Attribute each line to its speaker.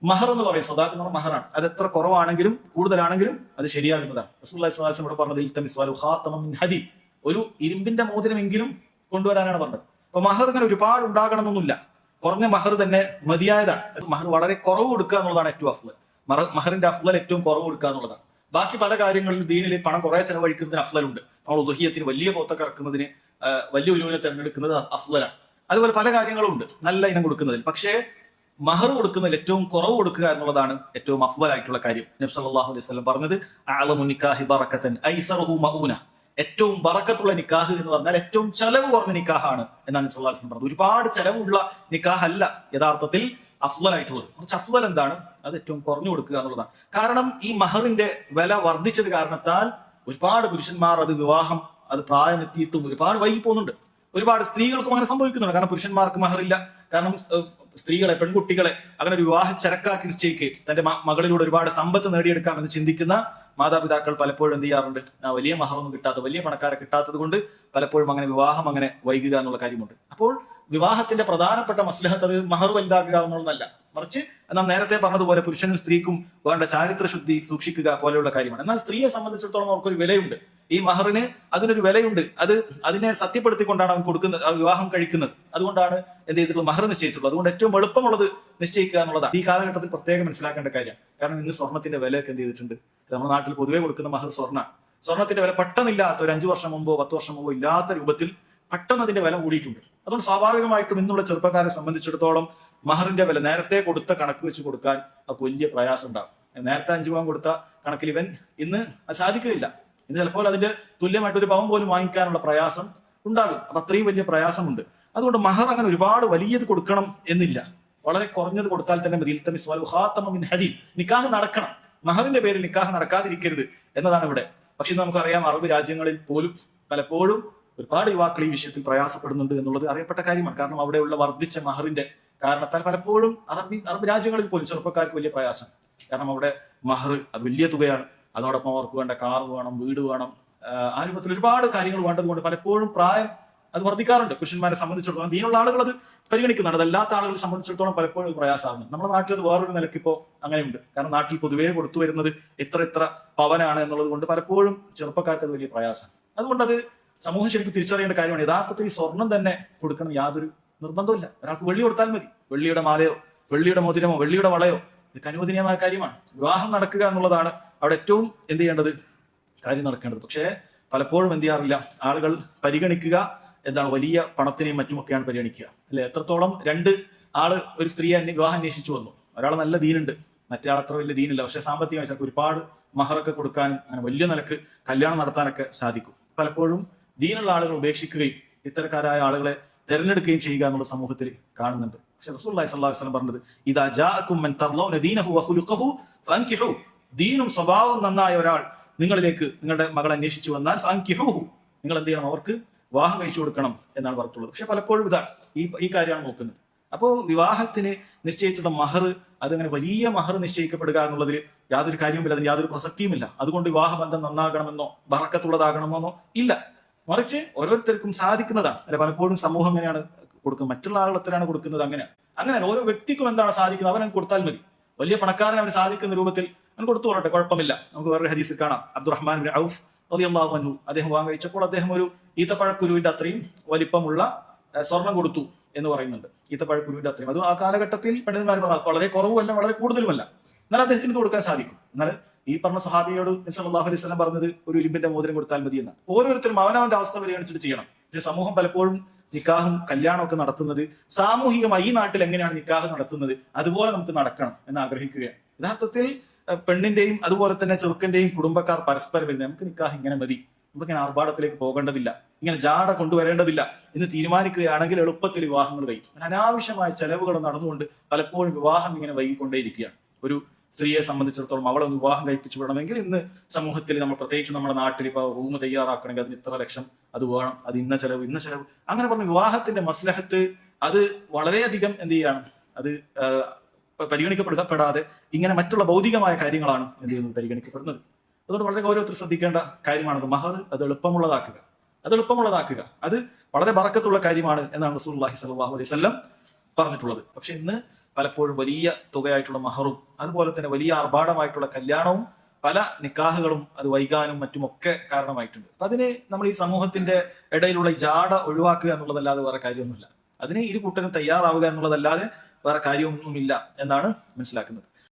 Speaker 1: മഹർ എന്ന് പറയും, സ്വദാഖ് എന്ന് പറഞ്ഞ മഹറാണ്. അത് എത്ര കുറവാണെങ്കിലും കൂടുതലാണെങ്കിലും അത് ശരിയാകുന്നതാണ്. റസൂലുള്ളാഹി സ്വല്ലല്ലാഹു അലൈഹി വസല്ലം ഇവിടെ പറഞ്ഞത് ഇൽതമിസ് വലൗ ഖാതമൻ മിൻ ഹദീദ്, ഒരു ഇരുമ്പിന്റെ മോതിരമെങ്കിലും കൊണ്ടുവരാനാണ് പറഞ്ഞത്. അപ്പൊ മഹർ ഇങ്ങനെ ഒരുപാട് ഉണ്ടാകണമെന്നൊന്നുമില്ല, കുറഞ്ഞ മഹർ തന്നെ മതിയായതാണ്. മഹർ വളരെ കുറവ് കൊടുക്കുക എന്നുള്ളതാണ് ഏറ്റവും അഫ്ളൽ. മഹറിന്റെ അഫ്ളൽ ഏറ്റവും കുറവ് കൊടുക്കുക എന്നുള്ളതാണ്. ബാക്കി പല കാര്യങ്ങളിലും ദീനിൽ പണം കുറെ ചെലവഴിക്കുന്നതിന് അഫ്ളലുണ്ട്. നമ്മൾ ഉദഹിയത്തിന് വലിയ പോത്തൊക്കെ ഇറക്കുന്നതിന് വലിയ ഉലുവിനെ തിരഞ്ഞെടുക്കുന്നത് അഫ്ളലാണ്. അതുപോലെ പല കാര്യങ്ങളും ഉണ്ട് നല്ല ഇനം കൊടുക്കുന്നതിൽ. പക്ഷേ മഹർ കൊടുക്കുന്നതിൽ ഏറ്റവും കുറവ് കൊടുക്കുക എന്നുള്ളതാണ് ഏറ്റവും അഫ്ളലായിട്ടുള്ള കാര്യം. നബി സല്ലല്ലാഹു അലൈഹി വസല്ലം പറഞ്ഞത് അഅലമു നിക്കാഹി ബറകതൻ ഐസറുഹു മഊന, ഏറ്റവും ബറക്കത്തുള്ള നിക്കാഹ് എന്ന് പറഞ്ഞാൽ ഏറ്റവും ചെലവ് കുറഞ്ഞ നിക്കാഹാണ് എന്നാണ് നബി സല്ലല്ലാഹു അലൈഹി വസല്ലം പറഞ്ഞത്. ഒരുപാട് ചെലവുള്ള നിക്കാഹ് അല്ല യഥാർത്ഥത്തിൽ അഫ്ളലായിട്ടുള്ളത്. കുറച്ച് അഫ്ളൽ എന്താണ്, അത് ഏറ്റവും കുറഞ്ഞു കൊടുക്കുക എന്നുള്ളതാണ്. കാരണം ഈ മഹറിന്റെ വില വർദ്ധിച്ചത് കാരണത്താൽ ഒരുപാട് പുരുഷന്മാർ വിവാഹം പ്രായമെത്തിയിട്ടും ഒരുപാട് വൈകി പോകുന്നുണ്ട്. ഒരുപാട് സ്ത്രീകൾക്കും അങ്ങനെ സംഭവിക്കുന്നുണ്ട്. കാരണം പുരുഷന്മാർക്ക് മഹറില്ല. കാരണം സ്ത്രീകളെ, പെൺകുട്ടികളെ അങ്ങനെ ഒരു വിവാഹ ചരക്കാക്കി നിശ്ചയിക്ക് തന്റെ മകളിലൂടെ ഒരുപാട് സമ്പത്ത് നേടിയെടുക്കാമെന്ന് ചിന്തിക്കുന്ന മാതാപിതാക്കൾ പലപ്പോഴും എന്ത് ചെയ്യാറുണ്ട്, വലിയ മഹറൊന്നും കിട്ടാത്ത, വലിയ പണക്കാരെ കിട്ടാത്തത് കൊണ്ട് പലപ്പോഴും അങ്ങനെ വിവാഹം അങ്ങനെ വൈകുക എന്നുള്ള കാര്യമുണ്ട്. അപ്പോൾ വിവാഹത്തിന്റെ പ്രധാനപ്പെട്ട മസ്ലഹത്ത് അത് മഹർ വലുതാക്കുക എന്നുള്ളതല്ല, മറിച്ച് നാം നേരത്തെ പറഞ്ഞതുപോലെ പുരുഷനും സ്ത്രീക്കും വേണ്ട ചാരിത്ര ശുദ്ധി സൂക്ഷിക്കുക പോലെയുള്ള കാര്യമാണ്. എന്നാൽ സ്ത്രീയെ സംബന്ധിച്ചിടത്തോളം അവർക്കൊരു വിലയുണ്ട്. ഈ മഹറിന് അതിനൊരു വിലയുണ്ട്. അതിനെ സത്യപ്പെടുത്തിക്കൊണ്ടാണ് അവൻ കൊടുക്കുന്നത്, വിവാഹം കഴിക്കുന്നത്. അതുകൊണ്ടാണ് എന്ത് ചെയ്തിട്ടുള്ളത്, മഹർ നിശ്ചയിച്ചിട്ടുള്ളത്. അതുകൊണ്ട് ഏറ്റവും എളുപ്പമുള്ളത് നിശ്ചയിക്കുക എന്നുള്ളതാണ്. ഈ കാലഘട്ടത്തിൽ പ്രത്യേകം മനസ്സിലാക്കേണ്ട കാര്യം. കാരണം ഇന്ന് സ്വർണത്തിന്റെ വിലയൊക്കെ എന്ത് ചെയ്തിട്ടുണ്ട്, നമ്മുടെ നാട്ടിൽ പൊതുവെ കൊടുക്കുന്ന മഹർ സ്വർണത്തിന്റെ വില പെട്ടെന്നില്ലാത്ത ഒരു 5 വർഷം മുമ്പോ 10 വർഷം മുമ്പോ ഇല്ലാത്ത രൂപത്തിൽ പെട്ടെന്ന് അതിന്റെ വില കൂടിയിട്ടുണ്ട്. അതുകൊണ്ട് സ്വാഭാവികമായിട്ടും ഇന്നുള്ള ചെറുപ്പക്കാരെ സംബന്ധിച്ചിടത്തോളം മഹറിന്റെ വില നേരത്തെ കൊടുത്ത കണക്ക് വെച്ച് കൊടുക്കാൻ വലിയ പ്രയാസം ഉണ്ടാകും. നേരത്തെ 5 പവൻ കൊടുത്ത കണക്കിൽ ഇവൻ ഇന്ന് അത് സാധിക്കുകയില്ല. ഇന്ന് ചിലപ്പോൾ അതിന്റെ തുല്യമായിട്ട് ഒരു പവൻ പോലും വാങ്ങിക്കാനുള്ള പ്രയാസം ഉണ്ടാകും. അപ്പൊ അത്രയും വലിയ പ്രയാസമുണ്ട്. അതുകൊണ്ട് മഹർ അങ്ങനെ ഒരുപാട് വലിയത് കൊടുക്കണം എന്നില്ല, വളരെ കുറഞ്ഞത് കൊടുത്താൽ തന്നെ മതി. ഇൽതമിസ് വലൗ ഖാതമൻ മിൻ ഹദീദ്, നിക്കാഹ് നടക്കണം, മഹറിന്റെ പേരിൽ നിക്കാഹ് നടക്കാതിരിക്കരുത് എന്നതാണ് ഇവിടെ. പക്ഷെ നമുക്കറിയാം, അറബ് രാജ്യങ്ങളിൽ പോലും പലപ്പോഴും ഒരുപാട് യുവാക്കൾ ഈ വിഷയത്തിൽ പ്രയാസപ്പെടുന്നുണ്ട് എന്നുള്ളത് അറിയപ്പെട്ട കാര്യമാണ്. കാരണം അവിടെയുള്ള വർദ്ധിച്ച മഹറിന്റെ കാരണത്താൽ പലപ്പോഴും അറബ് രാജ്യങ്ങളിൽ പോലും ചെറുപ്പക്കാർക്ക് വലിയ പ്രയാസം. കാരണം അവിടെ മഹർ അത് വലിയ തുകയാണ്. അതോടൊപ്പം അവർക്ക് വേണ്ട കാർ വേണം, വീട് വേണം, ആ രൂപത്തിൽ ഒരുപാട് കാര്യങ്ങൾ വേണ്ടത് കൊണ്ട് പലപ്പോഴും പ്രായം അത് വർദ്ധിക്കാറുണ്ട്. പുരുഷന്മാരെ സംബന്ധിച്ചിടത്തോളം ദീനുള്ള ആളുകൾ അത് പരിഗണിക്കുന്നുണ്ട്. അതല്ലാത്ത ആളുകളെ സംബന്ധിച്ചിടത്തോളം പലപ്പോഴും പ്രയാസമാണ്. നമ്മുടെ നാട്ടിൽ അത് വേറൊരു നിലയ്ക്ക് ഇപ്പോൾ അങ്ങനെയുണ്ട്. കാരണം നാട്ടിൽ പൊതുവേ കൊടുത്തു വരുന്നത് ഇത്ര പവനാണ് എന്നുള്ളത് കൊണ്ട് പലപ്പോഴും ചെറുപ്പക്കാർക്ക് അത് വലിയ പ്രയാസം. അതുകൊണ്ട് അത് സമൂഹം ശരിക്കും തിരിച്ചറിയേണ്ട കാര്യമാണ്. യഥാർത്ഥത്തിൽ ഈ സ്വർണം തന്നെ കൊടുക്കണം യാതൊരു നിർബന്ധമില്ല. ഒരാൾക്ക് വെള്ളി കൊടുത്താൽ മതി. വെള്ളിയുടെ മാലയോ വെള്ളിയുടെ മോതിരമോ വെള്ളിയുടെ വളയോ ഇതൊക്കെ അനുവദനീയമായ കാര്യമാണ്. വിവാഹം നടക്കുക എന്നുള്ളതാണ് അവിടെ ഏറ്റവും എന്ത് ചെയ്യേണ്ടത്, കാര്യം നടക്കേണ്ടത്. പക്ഷേ പലപ്പോഴും എന്ത് ചെയ്യാറില്ല, ആളുകൾ പരിഗണിക്കുക എന്താണ്, വലിയ പണത്തിനെയും മറ്റുമൊക്കെയാണ് പരിഗണിക്കുക, അല്ലെ? എത്രത്തോളം ഒരു സ്ത്രീയെ വിവാഹം അന്വേഷിച്ചു വന്നു, ഒരാൾ നല്ല ദീനുണ്ട്, മറ്റേ ആൾ അത്ര വലിയ ദീനില്ല, പക്ഷെ സാമ്പത്തികമായി ചിലപ്പോൾ ഒരുപാട് മഹറൊക്കെ കൊടുക്കാനും അങ്ങനെ വലിയ നിലക്ക് കല്യാണം നടത്താനൊക്കെ സാധിക്കും. പലപ്പോഴും ദീനുള്ള ആളുകൾ ഉപേക്ഷിക്കുകയും ഇത്തരക്കാരായ ആളുകളെ തെരഞ്ഞെടുക്കുകയും ചെയ്യുക എന്നുള്ള സമൂഹത്തിൽ കാണുന്നുണ്ട്. പക്ഷെ റസൂലുള്ളാഹി സ്വല്ലല്ലാഹു അലൈഹി വസല്ലം പറഞ്ഞത് ഇദാ ജാഅകും മൻ തർളൗന ദീനഹു വഖുലുഖഹു ഫൻകിഹു, ദീനും സ്വഭാവവും നന്നായ ഒരാൾ നിങ്ങളിലേക്ക് നിങ്ങളുടെ മകളെ അന്വേഷിച്ചു വന്നാൽ ഫൻകിഹുഹു, നിങ്ങൾ എന്ത് ചെയ്യണം, അവർക്ക് വിവാഹം കഴിച്ചു കൊടുക്കണം എന്നാണ് പറഞ്ഞിട്ടുള്ളത്. പക്ഷെ പലപ്പോഴും ഇതാണ് ഈ കാര്യമാണ് നോക്കുന്നത്. അപ്പോൾ വിവാഹത്തിന് നിശ്ചയിച്ചിട്ടുള്ള മഹർ അതങ്ങനെ വലിയ മഹർ നിശ്ചയിക്കപ്പെടുക എന്നുള്ളതിൽ യാതൊരു കാര്യവുമില്ല, അതിന് യാതൊരു പ്രസക്തിയുമില്ല. അതുകൊണ്ട് വിവാഹബന്ധം നന്നാകണമെന്നോ ബറക്കത്തുള്ളതാകണമെന്നോ ഇല്ല, മറിച്ച് ഓരോരുത്തർക്കും സാധിക്കുന്നതാണ്. അല്ലെ, പലപ്പോഴും സമൂഹം എങ്ങനെയാണ് കൊടുക്കുന്നത്, മറ്റുള്ള ആളുകൾ എത്രയാണ് കൊടുക്കുന്നത്, അങ്ങനെ ഓരോ വ്യക്തിക്കും എന്താണ് സാധിക്കുന്നത് അവൻ കൊടുത്താൽ മതി. വലിയ പണക്കാരൻ അവന് സാധിക്കുന്ന രൂപത്തിൽ അവൻ കൊടുത്തു കൊള്ളട്ടെ, കുഴപ്പമില്ല. നമുക്ക് വേറൊരു ഹദീസിൽ കാണാം, അബ്ദുറഹ്മാൻ ബിൻ ഔഫ് റളിയല്ലാഹു അൻഹു അദ്ദേഹം വിവാഹം കഴിച്ചപ്പോൾ അദ്ദേഹം ഒരു ഈത്തപ്പഴക്കുരുവിന്റെ അത്രയും വലിപ്പമുള്ള സ്വർണം കൊടുത്തു എന്ന് പറയുന്നുണ്ട്. ഈത്തപ്പഴക്കുരുവിന്റെ അത്രയും, അത് ആ കാലഘട്ടത്തിൽ പണ്ഡിതന്മാർ വളരെ കുറവുമല്ല വളരെ കൂടുതലുമല്ല, എന്നാൽ അദ്ദേഹത്തിന് കൊടുക്കാൻ സാധിക്കും. എന്നാൽ ഈ പറഞ്ഞ സഹാബിയോട് സല്ലല്ലാഹു അലൈഹി വസല്ലം പറഞ്ഞത് ഒരു ഇരുമ്പിന്റെ മോതിരം കൊടുത്താൽ മതി എന്നാണ്. ഓരോരുത്തരും അവനവന്റെ അവസ്ഥ പരിഗണിച്ചിട്ട് ചെയ്യണം. പക്ഷെ സമൂഹം പലപ്പോഴും നിക്കാഹും കല്യാണമൊക്കെ നടത്തുന്നത് സാമൂഹികമായി ഈ നാട്ടിൽ എങ്ങനെയാണ് നിക്കാഹ് നടത്തുന്നത് അതുപോലെ നമുക്ക് നടക്കണം എന്ന് ആഗ്രഹിക്കുകയാണ്. യഥാർത്ഥത്തിൽ പെണ്ണിന്റെയും അതുപോലെ തന്നെ ചെറുക്കന്റെയും കുടുംബക്കാർ പരസ്പരം നമുക്ക് നിക്കാഹ് ഇങ്ങനെ മതി, നമുക്കിങ്ങനെ ആർഭാടത്തിലേക്ക് പോകേണ്ടതില്ല, ഇങ്ങനെ ജാട കൊണ്ടുവരേണ്ടതില്ല എന്ന് തീരുമാനിക്കുകയാണെങ്കിൽ എളുപ്പത്തിൽ വിവാഹങ്ങൾ കഴിയും. അനാവശ്യമായ ചെലവുകൾ നടന്നുകൊണ്ട് പലപ്പോഴും വിവാഹം ഇങ്ങനെ വൈകിക്കൊണ്ടേയിരിക്കുകയാണ്. ഒരു സ്ത്രീയെ സംബന്ധിച്ചിടത്തോളം അവളെ ഒന്ന് വിവാഹം കഴിപ്പിച്ചു വിടണമെങ്കിൽ ഇന്ന് സമൂഹത്തിൽ നമ്മൾ പ്രത്യേകിച്ച് നമ്മുടെ നാട്ടിൽ ഇപ്പോൾ റൂം തയ്യാറാക്കണമെങ്കിൽ അതിന് ഇത്ര ലക്ഷം അത് വേണം, അത് ഇന്ന ചെലവ് അങ്ങനെ പറഞ്ഞ വിവാഹത്തിന്റെ മസ്ലഹത്ത് അത് വളരെയധികം എന്ത് ചെയ്യാണ്, അത് പരിഗണിക്കപ്പെടാതെ ഇങ്ങനെ മറ്റുള്ള ഭൗതികമായ കാര്യങ്ങളാണ് എന്ത് ചെയ്യുന്നത് പരിഗണിക്കപ്പെടുന്നത്. അതുകൊണ്ട് വളരെ ഓരോരുത്തർ ശ്രദ്ധിക്കേണ്ട കാര്യമാണത്. മഹർ അത് എളുപ്പമുള്ളതാക്കുക, അത് വളരെ ബറക്കത്തുള്ള കാര്യമാണ് എന്നാണ് റസൂലുള്ളാഹി സ്വല്ലല്ലാഹു അലൈഹി വസല്ലം പറഞ്ഞിട്ടുള്ളത്. പക്ഷെ ഇന്ന് പലപ്പോഴും വലിയ തുകയായിട്ടുള്ള മഹറും അതുപോലെ തന്നെ വലിയ ആർഭാടമായിട്ടുള്ള കല്യാണവും പല നിക്കാഹുകളും അത് വൈകാനും മറ്റുമൊക്കെ കാരണമായിട്ടുണ്ട്. അപ്പൊ അതിന് നമ്മൾ ഈ സമൂഹത്തിന്റെ ഇടയിലുള്ള ഈ ജാട ഒഴിവാക്കുക എന്നുള്ളതല്ലാതെ വേറെ കാര്യമൊന്നുമില്ല. അതിന് ഇരു കൂട്ടരും തയ്യാറാവുക എന്നുള്ളതല്ലാതെ വേറെ കാര്യമൊന്നുമില്ല എന്നാണ് മനസ്സിലാക്കുന്നത്.